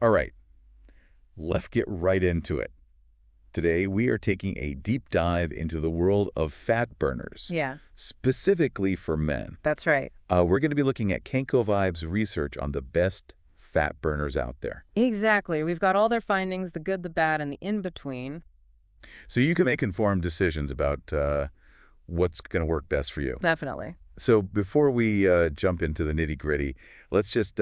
All right, let's get right into it. Today, we are taking a deep dive into the world of fat burners, Yeah, specifically for men. that's right. We're going to be looking at KenkoVibe's research on the best fat burners out there. Exactly. We've got all their findings, the good, the bad, and the in-between. So you can make informed decisions about what's going to work best for you. Definitely. So before we jump into the nitty-gritty, let's just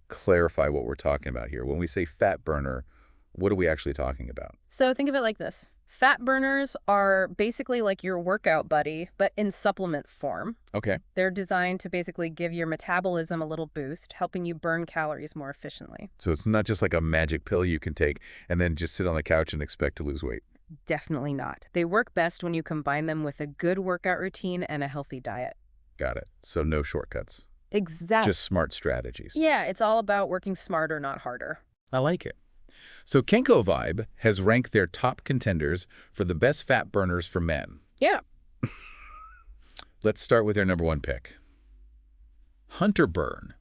clarify what we're talking about here. When we say fat burner, what are we actually talking about? So think of it like this. Fat burners are basically like your workout buddy, but in supplement form. Okay. They're designed to basically give your metabolism a little boost, helping you burn calories more efficiently. So it's not just like a magic pill you can take and then just sit on the couch and expect to lose weight. Definitely not. They work best when you combine them with a good workout routine and a healthy diet. Got it. So no shortcuts. Exactly. Just smart strategies. Yeah, it's all about working smarter, not harder. I like it. So KenkoVibe has ranked their top contenders for the best fat burners for men. Yeah. Let's start with their number one pick. Hunter Burn.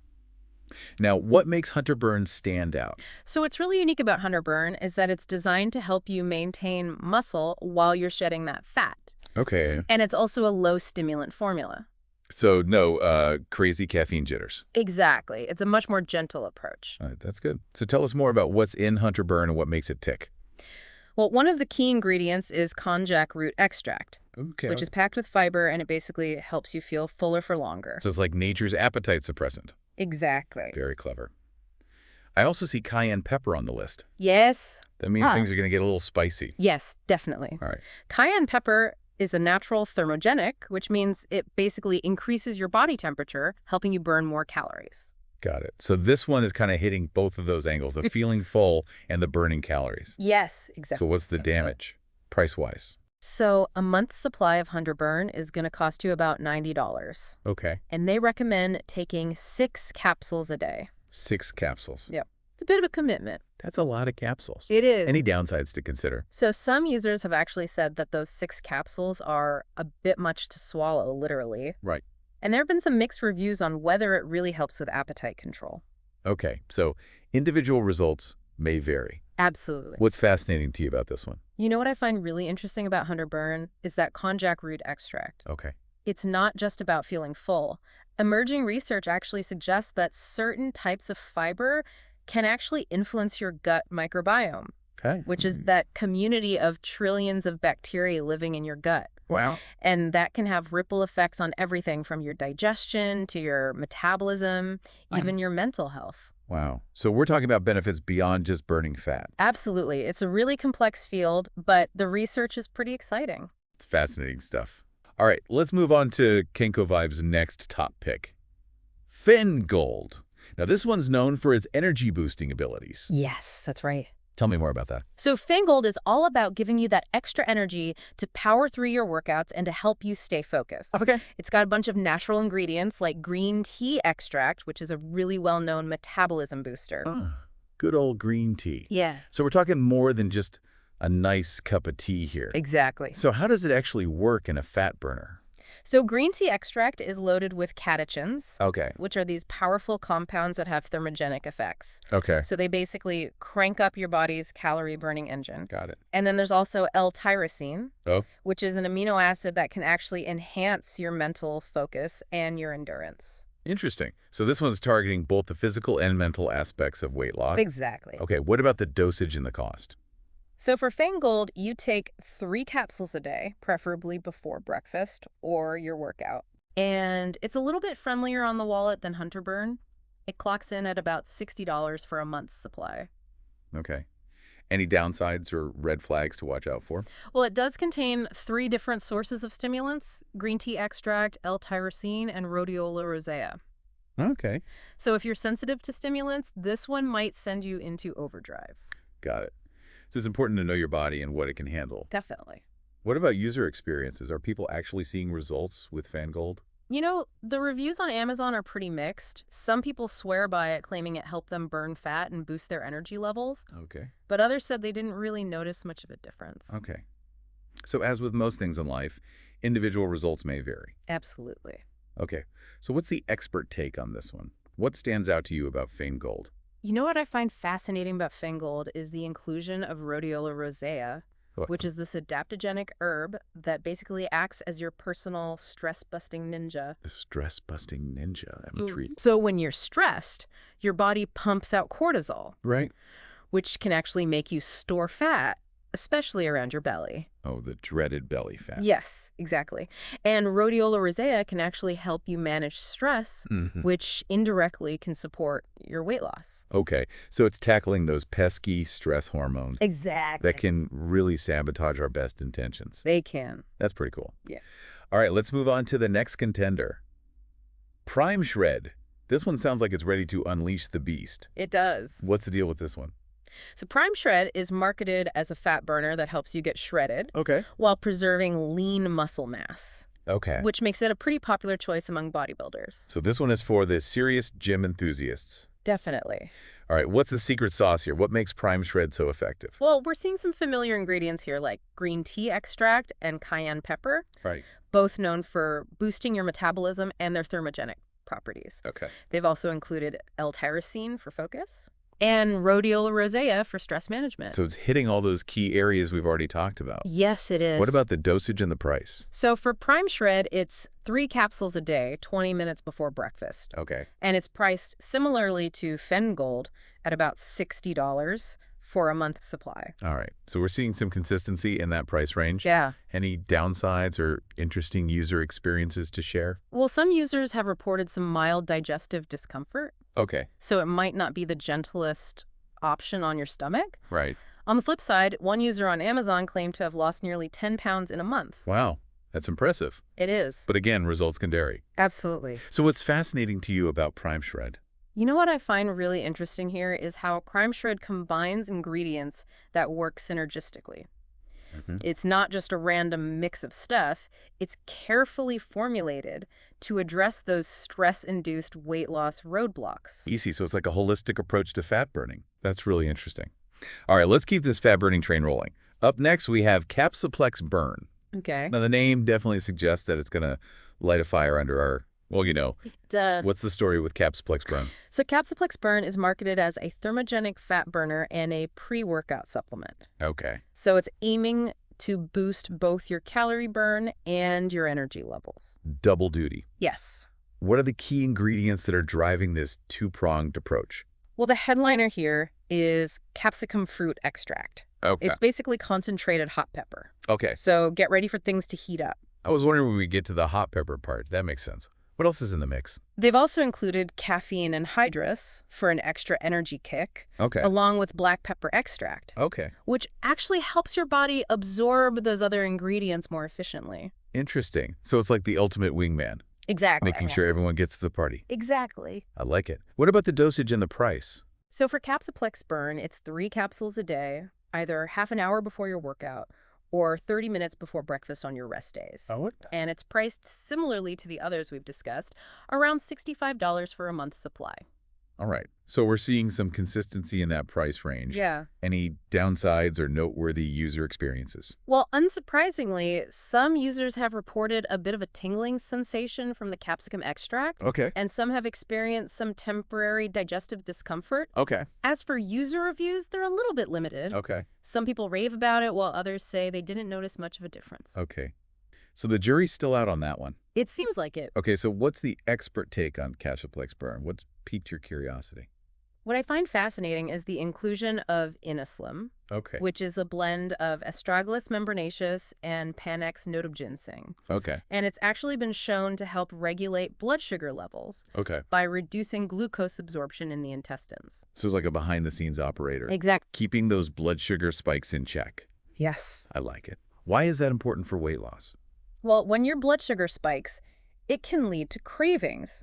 Now, what makes Hunter Burn stand out? So what's really unique about Hunter Burn is that it's designed to help you maintain muscle while you're shedding that fat. Okay. And it's also a low stimulant formula. So no crazy caffeine jitters. Exactly. It's a much more gentle approach. All right, that's good. So tell us more about what's in Hunter Burn and what makes it tick. Well, one of the key ingredients is konjac root extract, Okay. which is packed with fiber, and it basically helps you feel fuller for longer. So it's like nature's appetite suppressant. Exactly. Very clever. I also see cayenne pepper on the list. Yes. That means things are going to get a little spicy. Yes, definitely. All right. Cayenne pepper is a natural thermogenic, which means it basically increases your body temperature, helping you burn more calories. Got it. So this one is kind of hitting both of those angles, the feeling full and the burning calories. Yes, exactly. So what's the damage, price-wise? So a month's supply of Hunter Burn is going to cost you about $90. Okay. And they recommend taking 6 capsules a day. 6 capsules. Yep. It's a bit of a commitment. That's a lot of capsules. It is. Any downsides to consider? So some users have actually said that those 6 capsules are a bit much to swallow, literally. Right. And there have been some mixed reviews on whether it really helps with appetite control. Okay. So individual results may vary. Absolutely. What's fascinating to you about this one? You know what I find really interesting about Hunter Burn is that konjac root extract. Okay. It's not just about feeling full. Emerging research actually suggests that certain types of fiber can actually influence your gut microbiome, Okay. which is that community of trillions of bacteria living in your gut. Wow. And that can have ripple effects on everything from your digestion to your metabolism, even your mental health. Wow. So we're talking about benefits beyond just burning fat. Absolutely. It's a really complex field, but the research is pretty exciting. It's fascinating stuff. All right, let's move on to KenkoVibe's next top pick. PhenGold. Now, this one's known for its energy-boosting abilities. Yes, that's right. Tell me more about that. So PhenGold is all about giving you that extra energy to power through your workouts and to help you stay focused. Okay. It's got a bunch of natural ingredients like green tea extract, which is a really well-known metabolism booster. Good old green tea. Yeah. So we're talking more than just a nice cup of tea here. Exactly. So how does it actually work in a fat burner? So green tea extract is loaded with catechins, Okay. which are these powerful compounds that have thermogenic effects. Okay. So they basically crank up your body's calorie-burning engine. Got it. And then there's also L-tyrosine, Oh, which is an amino acid that can actually enhance your mental focus and your endurance. interesting. So this one's targeting both the physical and mental aspects of weight loss. Exactly. Okay, what about the dosage and the cost? So for PhenGold, you take 3 capsules a day, preferably before breakfast or your workout. And it's a little bit friendlier on the wallet than Hunter Burn. It clocks in at about $60 for a month's supply. Okay. Any downsides or red flags to watch out for? Well, it does contain 3 different sources of stimulants: green tea extract, L-tyrosine, and rhodiola rosea. Okay. So if you're sensitive to stimulants, this one might send you into overdrive. Got it. So it's important to know your body and what it can handle. Definitely. What about user experiences? Are people actually seeing results with PhenGold? You know, the reviews on Amazon are pretty mixed. Some people swear by it, claiming it helped them burn fat and boost their energy levels. Okay. But others said they didn't really notice much of a difference. Okay. So as with most things in life, individual results may vary. Absolutely. Okay. So what's the expert take on this one? What stands out to you about PhenGold? You know what I find fascinating about PhenGold is the inclusion of rhodiola rosea, which is this adaptogenic herb that basically acts as your personal stress-busting ninja. The stress-busting ninja. I'm intrigued. So when you're stressed, your body pumps out cortisol, Right. which can actually make you store fat, especially around your belly. Oh, the dreaded belly fat. Yes, exactly. And rhodiola rosea can actually help you manage stress, which indirectly can support your weight loss. Okay, so it's tackling those pesky stress hormones Exactly. that can really sabotage our best intentions. They can. That's pretty cool. Yeah. All right, let's move on to the next contender. PrimeShred. This one sounds like it's ready to unleash the beast. It does. What's the deal with this one? So PrimeShred is marketed as a fat burner that helps you get shredded Okay. while preserving lean muscle mass, Okay. which makes it a pretty popular choice among bodybuilders. So this one is for the serious gym enthusiasts. Definitely. All right, what's the secret sauce here? What makes PrimeShred so effective? Well, we're seeing some familiar ingredients here like green tea extract and cayenne pepper, Right. both known for boosting your metabolism and their thermogenic properties. Okay. They've also included L-tyrosine for focus and rhodiola rosea for stress management. So it's hitting all those key areas we've already talked about. Yes, it is. What about the dosage and the price? So for PrimeShred, it's 3 capsules a day, 20 minutes before breakfast. Okay. And it's priced similarly to PhenGold at about $60 for a month's supply. All right. So we're seeing some consistency in that price range. Yeah. Any downsides or interesting user experiences to share? Well, some users have reported some mild digestive discomfort, Okay. so it might not be the gentlest option on your stomach. Right. On the flip side, one user on Amazon claimed to have lost nearly 10 pounds in a month. Wow. That's impressive. It is. But again, results can vary. Absolutely. So what's fascinating to you about PrimeShred? You know what I find really interesting here is how PrimeShred combines ingredients that work synergistically. It's not just a random mix of stuff. It's carefully formulated to address those stress-induced weight loss roadblocks. Easy. So it's like a holistic approach to fat burning. That's really interesting. All right, let's keep this fat burning train rolling. Up next, we have Capsoplex Burn. Okay. Now, the name definitely suggests that it's going to light a fire under our, well, you know, Duh. what's the story with Capsoplex Burn? So Capsoplex Burn is marketed as a thermogenic fat burner and a pre-workout supplement. Okay. So it's aiming to boost both your calorie burn and your energy levels. Double duty. Yes. What are the key ingredients that are driving this two-pronged approach? Well, the headliner here is capsicum fruit extract. Okay. It's basically concentrated hot pepper. Okay. So get ready for things to heat up. I was wondering when we get to the hot pepper part. That makes sense. What else is in the mix? They've also included caffeine anhydrous for an extra energy kick, Okay. along with black pepper extract, Okay. which actually helps your body absorb those other ingredients more efficiently. Interesting. So it's like the ultimate wingman, Exactly. making sure everyone gets to the party. Exactly. I like it. What about the dosage and the price? So for Capsoplex Burn, it's 3 capsules a day, either half an hour before your workout or 30 minutes before breakfast on your rest days. And it's priced similarly to the others we've discussed, around $65 for a month's supply. All right. So we're seeing some consistency in that price range. Yeah. Any downsides or noteworthy user experiences? Well, unsurprisingly, some users have reported a bit of a tingling sensation from the capsicum extract, Okay. and some have experienced some temporary digestive discomfort. Okay. As for user reviews, they're a little bit limited. Okay. Some people rave about it, while others say they didn't notice much of a difference. Okay. So the jury's still out on that one. It seems like it. Okay, so what's the expert take on Capsoplex Burn? What's piqued your curiosity? What I find fascinating is the inclusion of Inoslim, Okay. which is a blend of Astragalus membranaceus and Panax notoginseng. Okay. And it's actually been shown to help regulate blood sugar levels Okay. by reducing glucose absorption in the intestines. So it's like a behind-the-scenes operator. Exactly. Keeping those blood sugar spikes in check. Yes. I like it. Why is that important for weight loss? Well, when your blood sugar spikes, it can lead to cravings,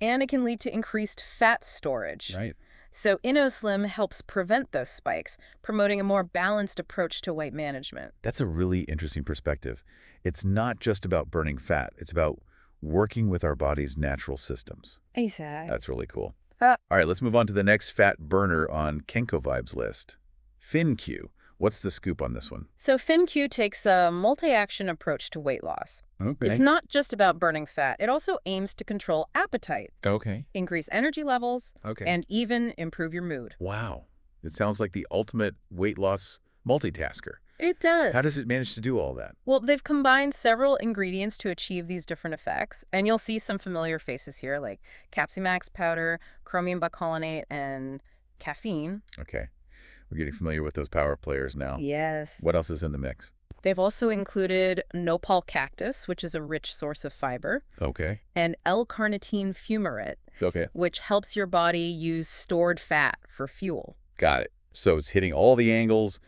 and it can lead to increased fat storage. Right. So Inoslim helps prevent those spikes, promoting a more balanced approach to weight management. That's a really interesting perspective. It's not just about burning fat. It's about working with our body's natural systems. Exactly. That's really cool. Uh. All right, let's move on to the next fat burner on KenkoVibe's list. PhenQ. What's the scoop on this one? So PhenQ takes a multi-action approach to weight loss. Okay. It's not just about burning fat. It also aims to control appetite, Okay. increase energy levels, Okay. and even improve your mood. Wow. It sounds like the ultimate weight loss multitasker. It does. How does it manage to do all that? Well, they've combined several ingredients to achieve these different effects, and you'll see some familiar faces here, like Capsimax powder, chromium bicolinate, and caffeine. Okay. We're getting familiar with those power players now. Yes. What else is in the mix? They've also included nopal cactus, which is a rich source of fiber, Okay. and L-carnitine fumarate, Okay. which helps your body use stored fat for fuel. Got it. So it's hitting all the angles,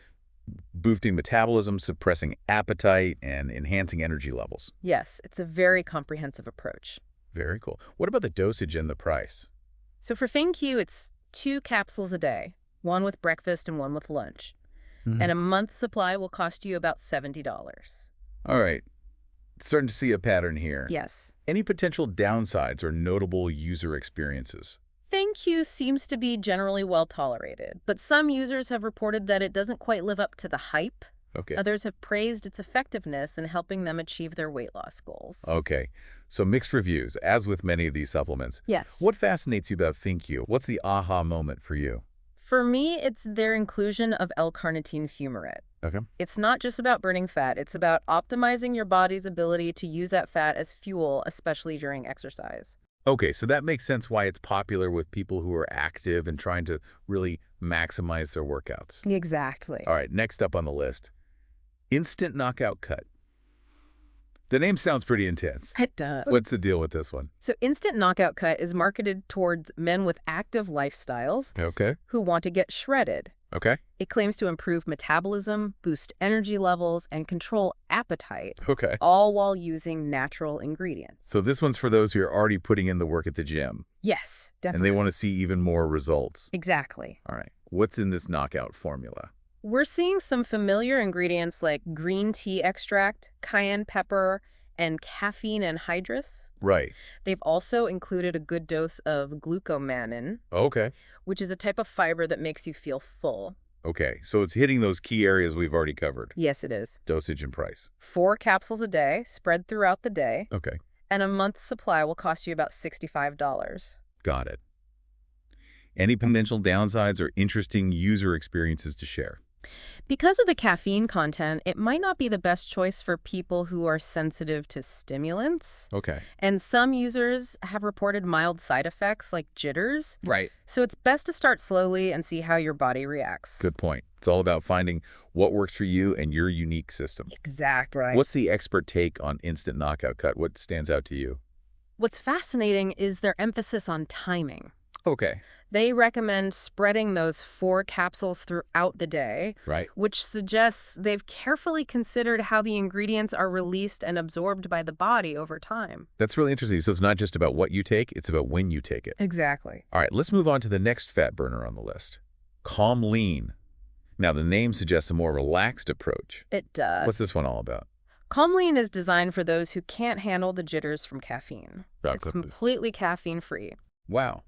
boosting metabolism, suppressing appetite, and enhancing energy levels. Yes, it's a very comprehensive approach. Very cool. What about the dosage and the price? So for PhenQ, it's 2 capsules a day, one with breakfast and one with lunch. And a month's supply will cost you about $70. All right. Starting to see a pattern here. Yes. Any potential downsides or notable user experiences? PhenQ seems to be generally well tolerated, but some users have reported that it doesn't quite live up to the hype. Okay. Others have praised its effectiveness in helping them achieve their weight loss goals. Okay. So mixed reviews, as with many of these supplements. Yes. What fascinates you about PhenQ? What's the aha moment for you? For me, it's their inclusion of L-carnitine fumarate. Okay. It's not just about burning fat. It's about optimizing your body's ability to use that fat as fuel, especially during exercise. Okay, so that makes sense why it's popular with people who are active and trying to really maximize their workouts. Exactly. All right, next up on the list, Instant Knockout Cut. The name sounds pretty intense. It does. What's the deal with this one? So Instant Knockout Cut is marketed towards men with active lifestyles Okay. who want to get shredded. Okay. It claims to improve metabolism, boost energy levels, and control appetite, Okay. all while using natural ingredients. So this one's for those who are already putting in the work at the gym Yes, and definitely. they want to see even more results. Exactly. All right. What's in this knockout formula? We're seeing some familiar ingredients like green tea extract, cayenne pepper, and caffeine anhydrous. Right. They've also included a good dose of glucomannan, Okay. which is a type of fiber that makes you feel full. Okay. So it's hitting those key areas we've already covered. Yes, it is. Dosage and price. 4 capsules a day, spread throughout the day, Okay. and a month's supply will cost you about $65. Got it. Any potential downsides or interesting user experiences to share? Because of the caffeine content, it might not be the best choice for people who are sensitive to stimulants. Okay. And some users have reported mild side effects like jitters. Right. So it's best to start slowly and see how your body reacts. Good point. It's all about finding what works for you and your unique system. Exactly. What's the expert take on Instant Knockout Cut? What stands out to you? What's fascinating is their emphasis on timing. Okay. They recommend spreading those 4 capsules throughout the day, Right. which suggests they've carefully considered how the ingredients are released and absorbed by the body over time. That's really interesting. So it's not just about what you take, it's about when you take it. Exactly. All right, let's move on to the next fat burner on the list. Calm Lean. Now, the name suggests a more relaxed approach. It does. What's this one all about? Calm Lean is designed for those who can't handle the jitters from caffeine. It's completely caffeine-free. Wow.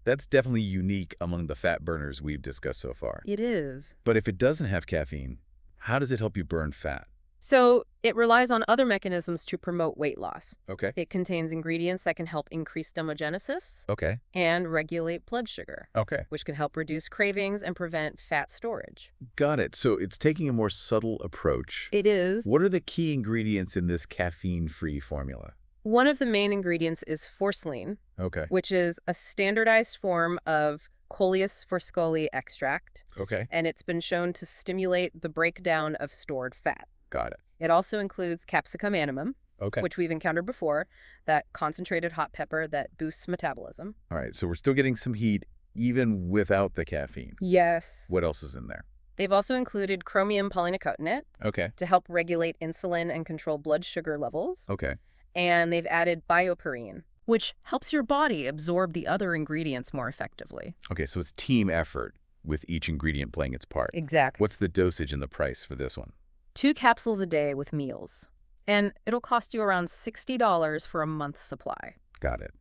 That's definitely unique among the fat burners we've discussed so far. It is. But if it doesn't have caffeine, how does it help you burn fat? So it relies on other mechanisms to promote weight loss. Okay. It contains ingredients that can help increase thermogenesis Okay. and regulate blood sugar, Okay. which can help reduce cravings and prevent fat storage. Got it. So it's taking a more subtle approach. It is. What are the key ingredients in this caffeine-free formula? One of the main ingredients is forceline, Okay. which is a standardized form of Coleus forscoli extract, Okay. and it's been shown to stimulate the breakdown of stored fat. Got it. It also includes capsicum animum, Okay. which we've encountered before, that concentrated hot pepper that boosts metabolism. All right. So we're still getting some heat even without the caffeine. Yes. What else is in there? They've also included chromium polynicotinate Okay. to help regulate insulin and control blood sugar levels. Okay. And they've added bioperine, which helps your body absorb the other ingredients more effectively. Okay. So it's team effort with each ingredient playing its part. Exactly. What's the dosage and the price for this one? 2 capsules a day with meals. And it'll cost you around $60 for a month's supply. Got it.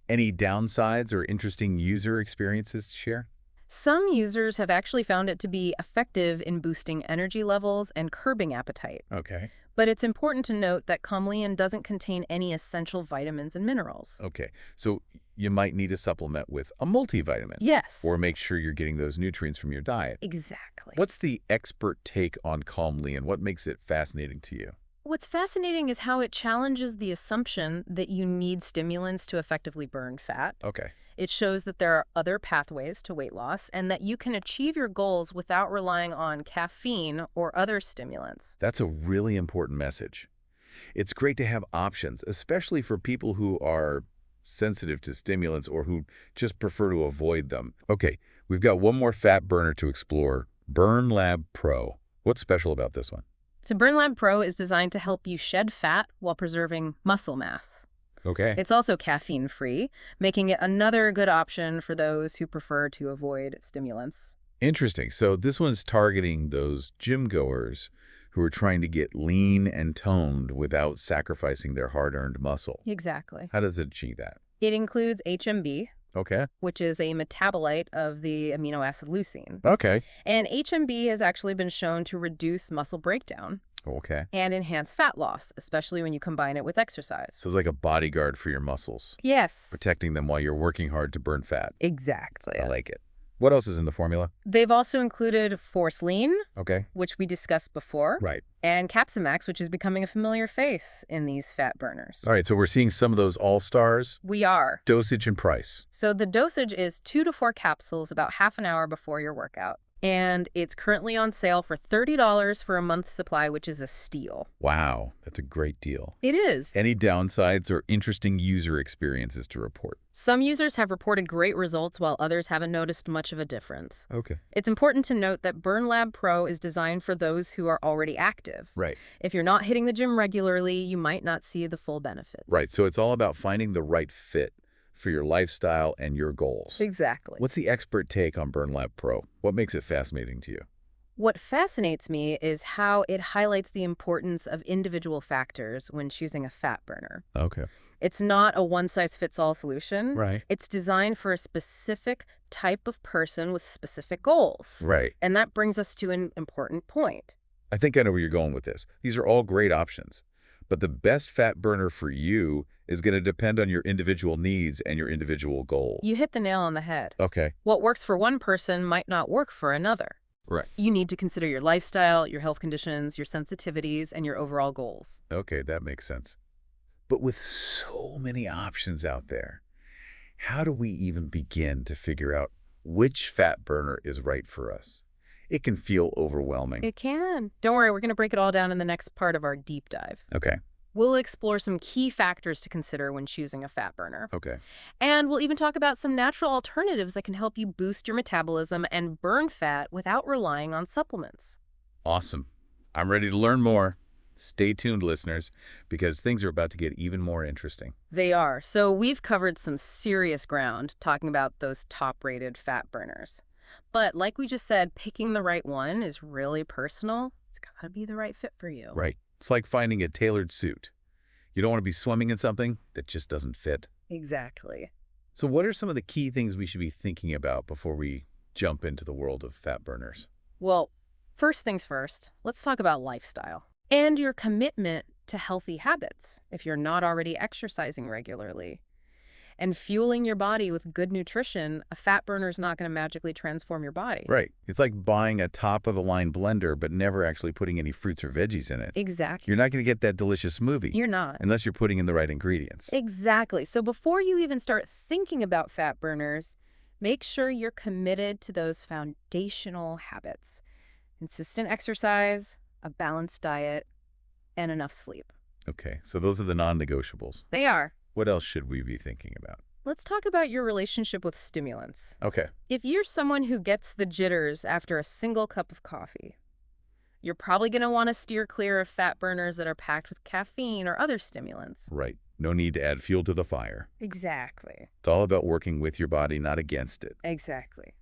Any downsides or interesting user experiences to share? Some users have actually found it to be effective in boosting energy levels and curbing appetite. Okay. But it's important to note that comelian doesn't contain any essential vitamins and minerals. Okay. So you might need a supplement with a multivitamin. Yes. Or make sure you're getting those nutrients from your diet. Exactly. What's the expert take on calmly and what makes it fascinating to you? What's fascinating is how it challenges the assumption that you need stimulants to effectively burn fat. Okay. It shows that there are other pathways to weight loss and that you can achieve your goals without relying on caffeine or other stimulants. That's a really important message. It's great to have options, especially for people who are sensitive to stimulants or who just prefer to avoid them. Okay, we've got one more fat burner to explore, BurnLab Pro. What's special about this one? So BurnLab Pro is designed to help you shed fat while preserving muscle mass. Okay. It's also caffeine-free, making it another good option for those who prefer to avoid stimulants. Interesting. So this one's targeting those gym goers who are trying to get lean and toned without sacrificing their hard-earned muscle. Exactly. How does it achieve that? It includes HMB, Okay. which is a metabolite of the amino acid leucine. Okay. And HMB has actually been shown to reduce muscle breakdown Okay. and enhance fat loss, especially when you combine it with exercise. So it's like a bodyguard for your muscles, Yes. protecting them while you're working hard to burn fat. Exactly. I like it. What else is in the formula? They've also included Force Lean, Okay. which we discussed before, Right. and Capsimax, which is becoming a familiar face in these fat burners. All right, so we're seeing some of those all-stars. We are. Dosage and price. So the dosage is 2 to 4 capsules about half an hour before your workout. And it's currently on sale for $30 for a month's supply, which is a steal. Wow, that's a great deal. It is. Any downsides or interesting user experiences to report? Some users have reported great results while others haven't noticed much of a difference. Okay. It's important to note that BurnLab Pro is designed for those who are already active. Right. If you're not hitting the gym regularly, you might not see the full benefit. Right, so it's all about finding the right fit for your lifestyle and your goals. Exactly. What's the expert take on BurnLab Pro? What makes it fascinating to you? What fascinates me is how it highlights the importance of individual factors when choosing a fat burner. Okay. It's not a one-size-fits-all solution. Right. It's designed for a specific type of person with specific goals. Right. And that brings us to an important point. I think I know where you're going with this. These are all great options. But the best fat burner for you is going to depend on your individual needs and your individual goals. You hit the nail on the head. Okay. What works for one person might not work for another. Right. You need to consider your lifestyle, your health conditions, your sensitivities, and your overall goals. Okay, that makes sense. But with so many options out there, how do we even begin to figure out which fat burner is right for us? It can feel overwhelming. It can. Don't worry, we're going to break it all down in the next part of our deep dive. Okay. We'll explore some key factors to consider when choosing a fat burner. Okay. And we'll even talk about some natural alternatives that can help you boost your metabolism and burn fat without relying on supplements. Awesome. I'm ready to learn more. Stay tuned, listeners, because things are about to get even more interesting. They are. So we've covered some serious ground talking about those top-rated fat burners. But like we just said, picking the right one is really personal. It's got to be the right fit for you. Right. It's like finding a tailored suit. You don't want to be swimming in something that just doesn't fit. Exactly. So what are some of the key things we should be thinking about before we jump into the world of fat burners? Well, first things first, let's talk about lifestyle and your commitment to healthy habits if you're not already exercising regularly. And fueling your body with good nutrition, a fat burner is not going to magically transform your body. Right. It's like buying a top-of-the-line blender but never actually putting any fruits or veggies in it. Exactly. You're not going to get that delicious smoothie. You're not. Unless you're putting in the right ingredients. Exactly. So before you even start thinking about fat burners, make sure you're committed to those foundational habits. Consistent exercise, a balanced diet, and enough sleep. Okay, so those are the non-negotiables. They are. What else should we be thinking about? Let's talk about your relationship with stimulants. Okay. If you're someone who gets the jitters after a single cup of coffee, you're probably going to want to steer clear of fat burners that are packed with caffeine or other stimulants. Right. No need to add fuel to the fire. Exactly. It's all about working with your body, not against it. Exactly.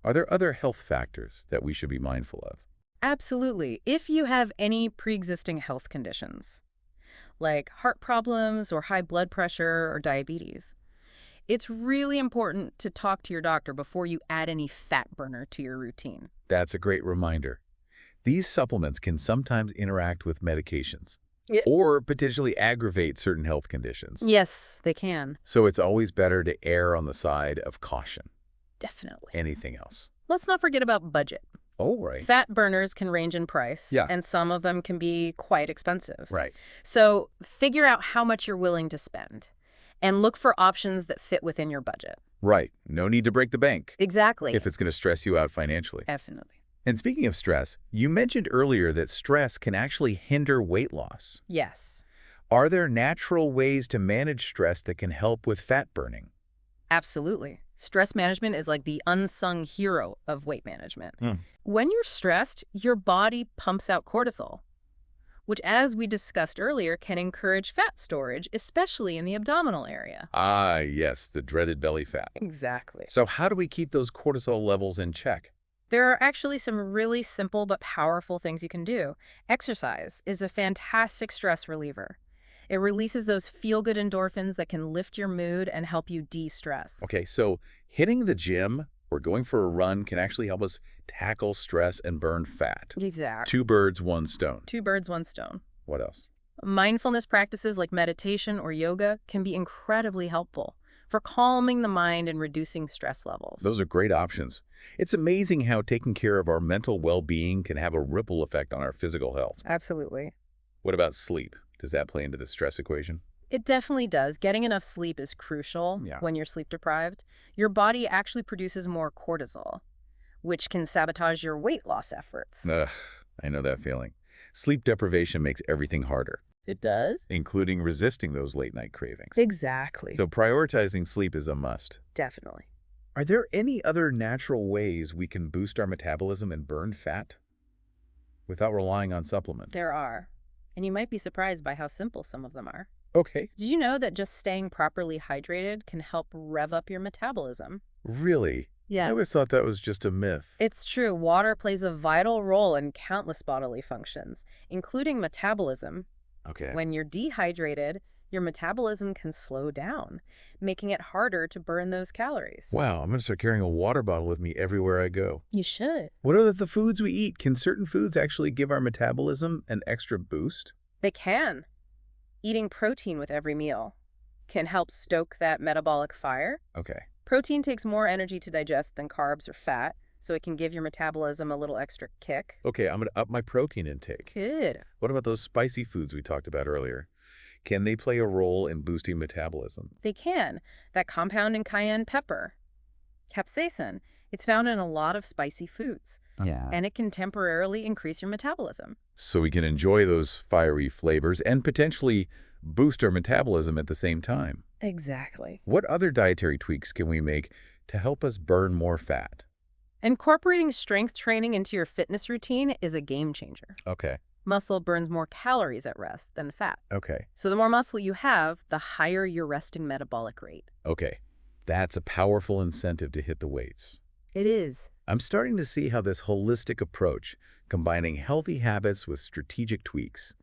Are there other health factors that we should be mindful of? Absolutely. If you have any pre-existing health conditions, like heart problems or high blood pressure or diabetes, It's really important to talk to your doctor before you add any fat burner to your routine. That's a great reminder. These supplements can sometimes interact with medications Yeah. or potentially aggravate certain health conditions. Yes, they can. So it's always better to err on the side of caution. Definitely. Anything else? Let's not forget about budget. Oh, right. Fat burners can range in price, Yeah. and some of them can be quite expensive. Right. So figure out how much you're willing to spend and look for options that fit within your budget. Right. No need to break the bank Exactly. if it's going to stress you out financially. Definitely. And speaking of stress, you mentioned earlier that stress can actually hinder weight loss. Yes, Are there natural ways to manage stress that can help with fat burning? absolutely. Stress management is like the unsung hero of weight management. When you're stressed, your body pumps out cortisol, which, as we discussed earlier, can encourage fat storage, especially in the abdominal area. Ah, yes, the dreaded belly fat. Exactly. So how do we keep those cortisol levels in check? There are actually some really simple but powerful things you can do. Exercise is a fantastic stress reliever. It releases those feel-good endorphins that can lift your mood and help you de-stress. Okay, so hitting the gym or going for a run can actually help us tackle stress and burn fat. Exactly. Two birds, one stone. Two birds, one stone. What else? Mindfulness practices like meditation or yoga can be incredibly helpful for calming the mind and reducing stress levels. Those are great options. It's amazing how taking care of our mental well-being can have a ripple effect on our physical health. Absolutely. What about sleep? Does that play into the stress equation? It definitely does. Getting enough sleep is crucial when you're sleep deprived. Your body actually produces more cortisol, which can sabotage your weight loss efforts. Ugh, I know that feeling. Sleep deprivation makes everything harder, It does? including resisting those late-night cravings. Exactly. So prioritizing sleep is a must. Definitely. Are there any other natural ways we can boost our metabolism and burn fat without relying on supplements? There are. And you might be surprised by how simple some of them are. Okay. Did you know that just staying properly hydrated can help rev up your metabolism? Really? I always thought that was just a myth. It's true. Water plays a vital role in countless bodily functions, including metabolism. Okay. When you're dehydrated, your metabolism can slow down, making it harder to burn those calories. Wow, I'm going to start carrying a water bottle with me everywhere I go. You should. What are the foods we eat? Can certain foods actually give our metabolism an extra boost? They can. Eating protein with every meal can help stoke that metabolic fire. Okay. Protein takes more energy to digest than carbs or fat, so it can give your metabolism a little extra kick. Okay, I'm going to up my protein intake. Good. What about those spicy foods we talked about earlier? Can they play a role in boosting metabolism? They can. That compound in cayenne pepper, capsaicin, it's found in a lot of spicy foods, and it can temporarily increase your metabolism. So we can enjoy those fiery flavors and potentially boost our metabolism at the same time. Exactly. What other dietary tweaks can we make to help us burn more fat? Incorporating strength training into your fitness routine is a game changer. Okay. Muscle burns more calories at rest than fat. Okay. So the more muscle you have, the higher your resting metabolic rate. Okay. That's a powerful incentive to hit the weights. It is. I'm starting to see how this holistic approach, combining healthy habits with strategic tweaks,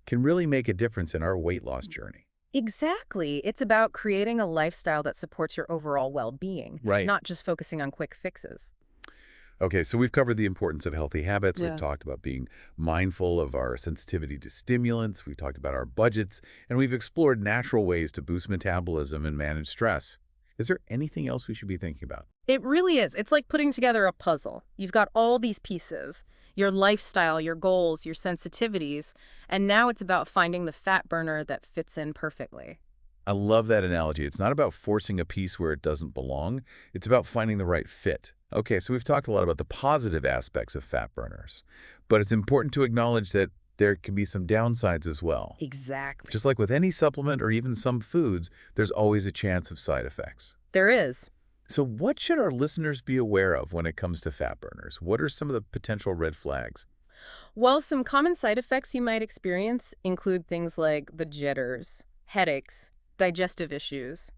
can really make a difference in our weight loss journey. Exactly. It's about creating a lifestyle that supports your overall well-being, Right. not just focusing on quick fixes. Okay, so we've covered the importance of healthy habits. Yeah. We've talked about being mindful of our sensitivity to stimulants. We've talked about our budgets, and we've explored natural ways to boost metabolism and manage stress. Is there anything else we should be thinking about? It really is. It's like putting together a puzzle. You've got all these pieces, your lifestyle, your goals, your sensitivities, and now it's about finding the fat burner that fits in perfectly. I love that analogy. It's not about forcing a piece where it doesn't belong. It's about finding the right fit. Okay, so we've talked a lot about the positive aspects of fat burners, but it's important to acknowledge that there can be some downsides as well. Exactly. Just like with any supplement or even some foods, there's always a chance of side effects. There is. So what should our listeners be aware of when it comes to fat burners? What are some of the potential red flags? Well, some common side effects you might experience include things like the jitters, headaches, digestive issues,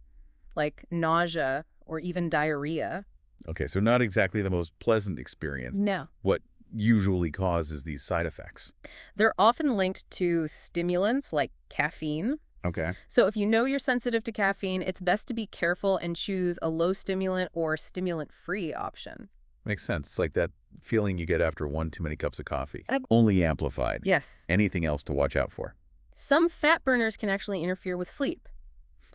like nausea or even diarrhea. Okay, so not exactly the most pleasant experience. No. What usually causes these side effects? They're often linked to stimulants like caffeine, Okay. So if you know you're sensitive to caffeine, it's best to be careful and choose a low stimulant or stimulant-free option. Makes sense. It's like that feeling you get after one too many cups of coffee. Ab- Only amplified. Yes. Anything else to watch out for? Some fat burners can actually interfere with sleep,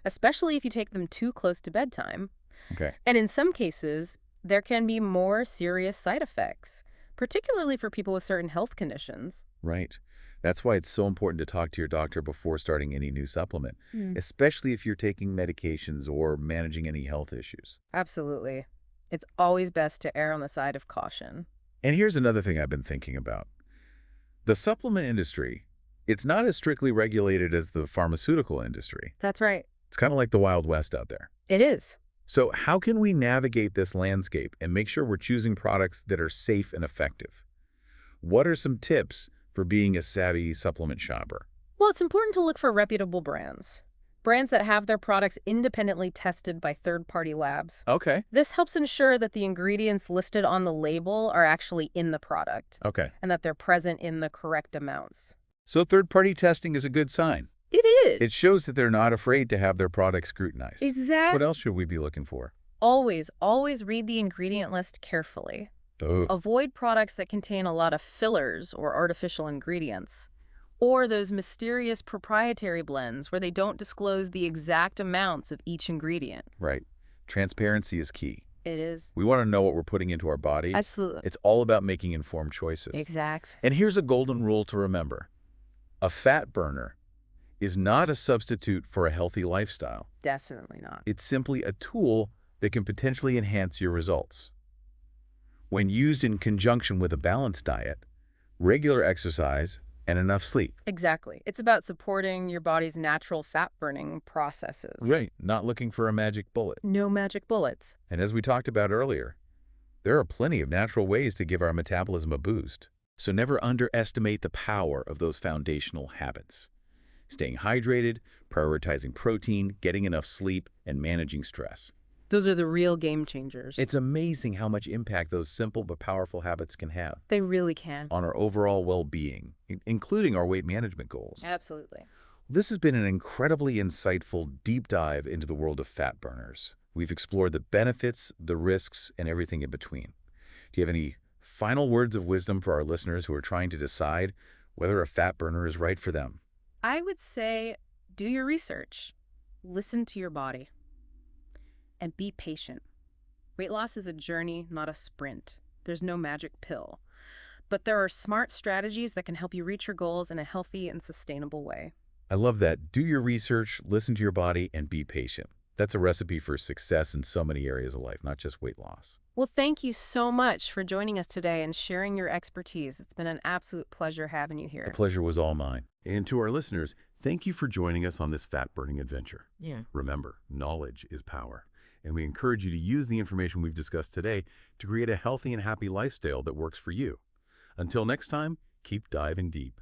especially if you take them too close to bedtime. Okay. And in some cases, there can be more serious side effects, particularly for people with certain health conditions. Right. That's why it's so important to talk to your doctor before starting any new supplement, especially if you're taking medications or managing any health issues. Absolutely. It's always best to err on the side of caution. And here's another thing I've been thinking about. The supplement industry, it's not as strictly regulated as the pharmaceutical industry. That's right. It's kind of like the Wild West out there. It is. So how can we navigate this landscape and make sure we're choosing products that are safe and effective? What are some tips for being a savvy supplement shopper? Well, it's important to look for reputable brands. Brands that have their products independently tested by third-party labs. Okay. This helps ensure that the ingredients listed on the label are actually in the product Okay. and that they're present in the correct amounts. So third-party testing is a good sign. It is. It shows that they're not afraid to have their products scrutinized. Exactly. What else should we be looking for? Always read the ingredient list carefully. Oh, Avoid products that contain a lot of fillers or artificial ingredients, or those mysterious proprietary blends where they don't disclose the exact amounts of each ingredient. right. Transparency is key. It is. We want to know what we're putting into our bodies. Absolutely. It's all about making informed choices. Exact. And here's a golden rule to remember. A fat burner is not a substitute for a healthy lifestyle. Definitely not. It's simply a tool that can potentially enhance your results. When used in conjunction with a balanced diet, regular exercise, and enough sleep. Exactly. It's about supporting your body's natural fat-burning processes. Right. Not looking for a magic bullet. No magic bullets. And as we talked about earlier, there are plenty of natural ways to give our metabolism a boost. So never underestimate the power of those foundational habits. Staying hydrated, prioritizing protein, getting enough sleep, and managing stress. Those are the real game changers. It's amazing how much impact those simple but powerful habits can have They really can. on our overall well-being, including our weight management goals. Absolutely. This has been an incredibly insightful deep dive into the world of fat burners. We've explored the benefits, the risks, and everything in between. Do you have any final words of wisdom for our listeners who are trying to decide whether a fat burner is right for them? I would say do your research. Listen to your body. And be patient. Weight loss is a journey, not a sprint. There's no magic pill. But there are smart strategies that can help you reach your goals in a healthy and sustainable way. I love that. Do your research, listen to your body, and be patient. That's a recipe for success in so many areas of life, not just weight loss. Well, thank you so much for joining us today and sharing your expertise. It's been an absolute pleasure having you here. The pleasure was all mine. And to our listeners, thank you for joining us on this fat-burning adventure. Yeah. Remember, knowledge is power. And we encourage you to use the information we've discussed today to create a healthy and happy lifestyle that works for you. Until next time, keep diving deep.